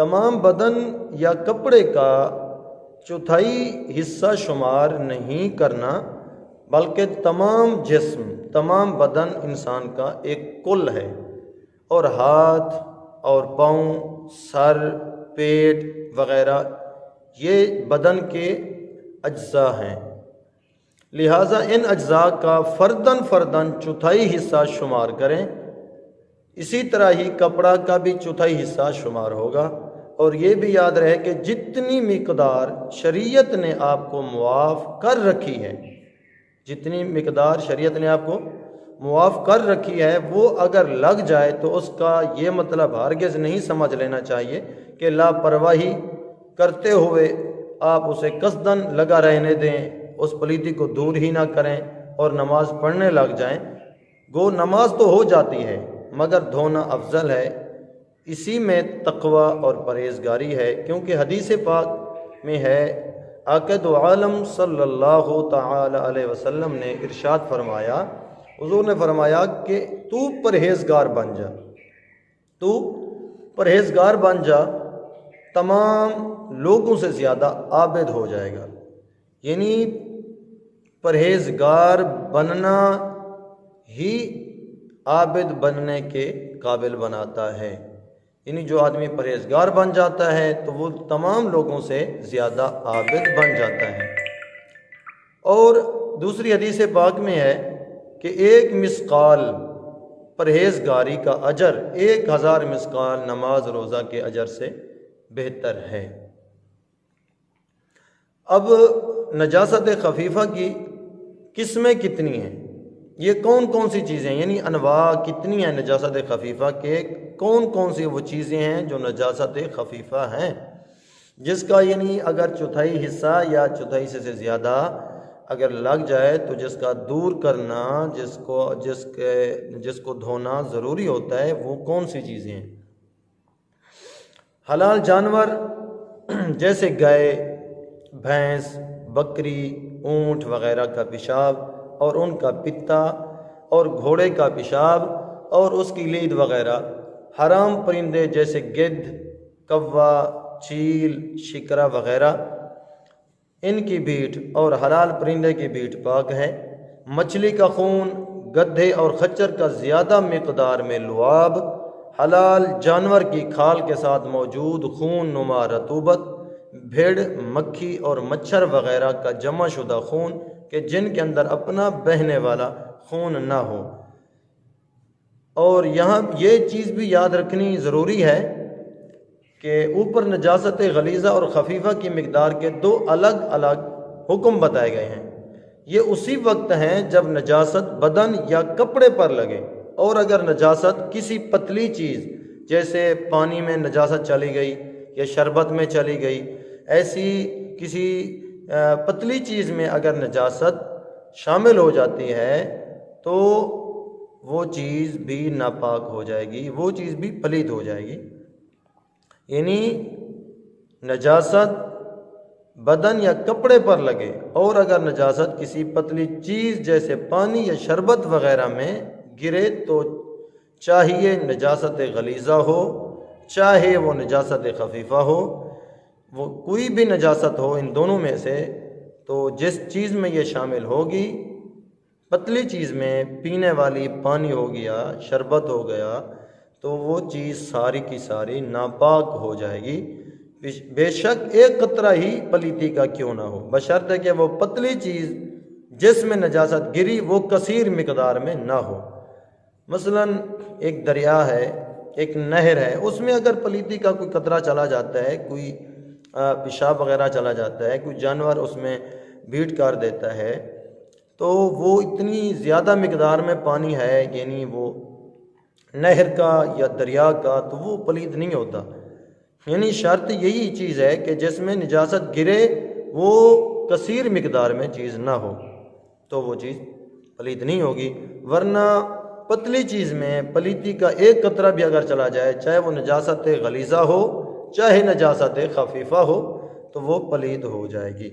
تمام بدن یا کپڑے کا چوتھائی حصہ شمار نہیں کرنا، بلکہ تمام جسم، تمام بدن انسان کا ایک کل ہے، اور ہاتھ اور پاؤں، سر، پیٹ وغیرہ یہ بدن کے اجزاء ہیں، لہٰذا ان اجزاء کا فرداً فرداً چوتھائی حصہ شمار کریں۔ اسی طرح ہی کپڑا کا بھی چوتھائی حصہ شمار ہوگا، اور یہ بھی یاد رہے کہ جتنی مقدار شریعت نے آپ کو معاف کر رکھی ہے، جتنی مقدار شریعت نے آپ کو معاف کر رکھی ہے، وہ اگر لگ جائے تو اس کا یہ مطلب ہرگز نہیں سمجھ لینا چاہیے کہ لاپرواہی کرتے ہوئے آپ اسے قصداً لگا رہنے دیں، اس پلیتی کو دور ہی نہ کریں اور نماز پڑھنے لگ جائیں۔ گو نماز تو ہو جاتی ہے مگر دھونا افضل ہے، اسی میں تقوی اور پرہیزگاری ہے، کیونکہ حدیث پاک میں ہے، آقا دو عالم صلی اللہ تعالی علیہ وسلم نے ارشاد فرمایا، حضور نے فرمایا کہ تو پرہیزگار بن جا، تو پرہیزگار بن جا، تمام لوگوں سے زیادہ عابد ہو جائے گا۔ یعنی پرہیزگار بننا ہی عابد بننے کے قابل بناتا ہے، یعنی جو آدمی پرہیزگار بن جاتا ہے تو وہ تمام لوگوں سے زیادہ عابد بن جاتا ہے۔ اور دوسری حدیث پاک میں ہے کہ ایک مثقال پرہیزگاری کا اجر 1000 مثقال نماز روزہ کے اجر سے بہتر ہے۔ اب نجاست خفیفہ کی قسمیں کتنی ہیں، یہ کون کون سی چیزیں، یعنی انواع کتنی ہیں نجاست خفیفہ کے، کون کون سی وہ چیزیں ہیں جو نجاست خفیفہ ہیں، جس کا یعنی اگر چوتھائی حصہ یا چوتھائی حصے سے زیادہ اگر لگ جائے تو جس کا دور کرنا، جس کو دھونا ضروری ہوتا ہے، وہ کون سی چیزیں ہیں۔ حلال جانور جیسے گائے، بھینس، بکری، اونٹ وغیرہ کا پیشاب اور ان کا پتا، اور گھوڑے کا پیشاب اور اس کی لید وغیرہ۔ حرام پرندے جیسے گدھ، کوا، چیل، شکرا وغیرہ، ان کی بیٹ اور حلال پرندے کی بیٹ پاک ہے۔ مچھلی کا خون، گدھے اور خچر کا زیادہ مقدار میں لعاب، حلال جانور کی کھال کے ساتھ موجود خون نما رطوبت، بھیڑ، مکھی اور مچھر وغیرہ کا جمع شدہ خون کہ جن کے اندر اپنا بہنے والا خون نہ ہو۔ اور یہاں یہ چیز بھی یاد رکھنی ضروری ہے کہ اوپر نجاست غلیظہ اور خفیفہ کی مقدار کے 2 الگ الگ حکم بتائے گئے ہیں۔ یہ اسی وقت ہیں جب نجاست بدن یا کپڑے پر لگے، اور اگر نجاست کسی پتلی چیز جیسے پانی میں نجاست چلی گئی یا شربت میں چلی گئی، ایسی کسی پتلی چیز میں اگر نجاست شامل ہو جاتی ہے تو وہ چیز بھی ناپاک ہو جائے گی، وہ چیز بھی پلید ہو جائے گی۔ یعنی نجاست بدن یا کپڑے پر لگے، اور اگر نجاست کسی پتلی چیز جیسے پانی یا شربت وغیرہ میں گرے تو چاہیے نجاست غلیظہ ہو چاہے وہ نجاست خفیفہ ہو، وہ کوئی بھی نجاست ہو ان دونوں میں سے، تو جس چیز میں یہ شامل ہوگی، پتلی چیز میں پینے والی پانی ہو گیا، شربت ہو گیا، تو وہ چیز ساری کی ساری ناپاک ہو جائے گی، بے شک ایک قطرہ ہی پلیتی کا کیوں نہ ہو، بشرطے کہ وہ پتلی چیز جس میں نجاست گری وہ کثیر مقدار میں نہ ہو۔ مثلا ایک دریا ہے، ایک نہر ہے، اس میں اگر پلیتی کا کوئی قطرہ چلا جاتا ہے، کوئی پیشاب وغیرہ چلا جاتا ہے، کوئی جانور اس میں بھیٹ کر دیتا ہے، تو وہ اتنی زیادہ مقدار میں پانی ہے، یعنی وہ نہر کا یا دریا کا، تو وہ پلید نہیں ہوتا۔ یعنی شرط یہی چیز ہے کہ جس میں نجاست گرے وہ کثیر مقدار میں چیز نہ ہو، تو وہ چیز پلید نہیں ہوگی، ورنہ پتلی چیز میں پلیتی کا ایک قطرہ بھی اگر چلا جائے، چاہے وہ نجاست غلیظہ ہو چاہے نجاست خفیفہ ہو، تو وہ پلید ہو جائے گی۔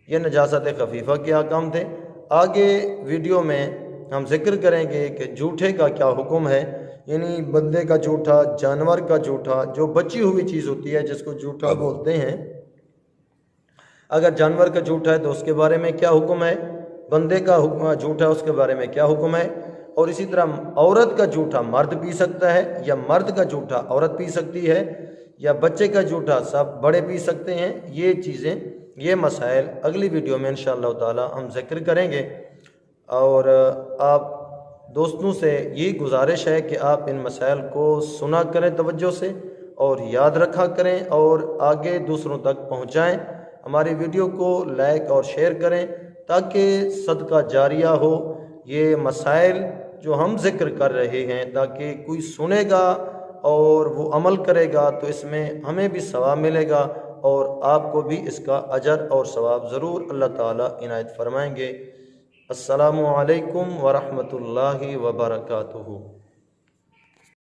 یہ نجاست خفیفہ کے احکام تھے۔ آگے ویڈیو میں ہم ذکر کریں گے کہ جھوٹے کا کیا حکم ہے، یعنی بندے کا جھوٹا، جانور کا جھوٹا، جو بچی ہوئی چیز ہوتی ہے جس کو جھوٹا بولتے ہیں، اگر جانور کا جھوٹا ہے تو اس کے بارے میں کیا حکم ہے، بندے کا جھوٹا ہے اس کے بارے میں کیا حکم ہے، اور اسی طرح عورت کا جھوٹا مرد پی سکتا ہے یا مرد کا جھوٹا عورت پی سکتی ہے یا بچے کا جھوٹا سب بڑے پی سکتے ہیں. یہ چیزیں، یہ مسائل اگلی ویڈیو میں انشاءاللہ تعالی ہم ذکر کریں گے. اور آپ دوستوں سے یہی گزارش ہے کہ آپ ان مسائل کو سنا کریں توجہ سے اور یاد رکھا کریں اور آگے دوسروں تک پہنچائیں. ہماری ویڈیو کو لائک اور شیئر کریں تاکہ صدقہ جاریہ ہو. یہ مسائل جو ہم ذکر کر رہے ہیں تاکہ کوئی سنے گا اور وہ عمل کرے گا تو اس میں ہمیں بھی ثواب ملے گا اور آپ کو بھی اس کا اجر اور ثواب ضرور اللہ تعالیٰ عنایت فرمائیں گے. السلام علیکم ورحمۃ اللہ وبرکاتہ.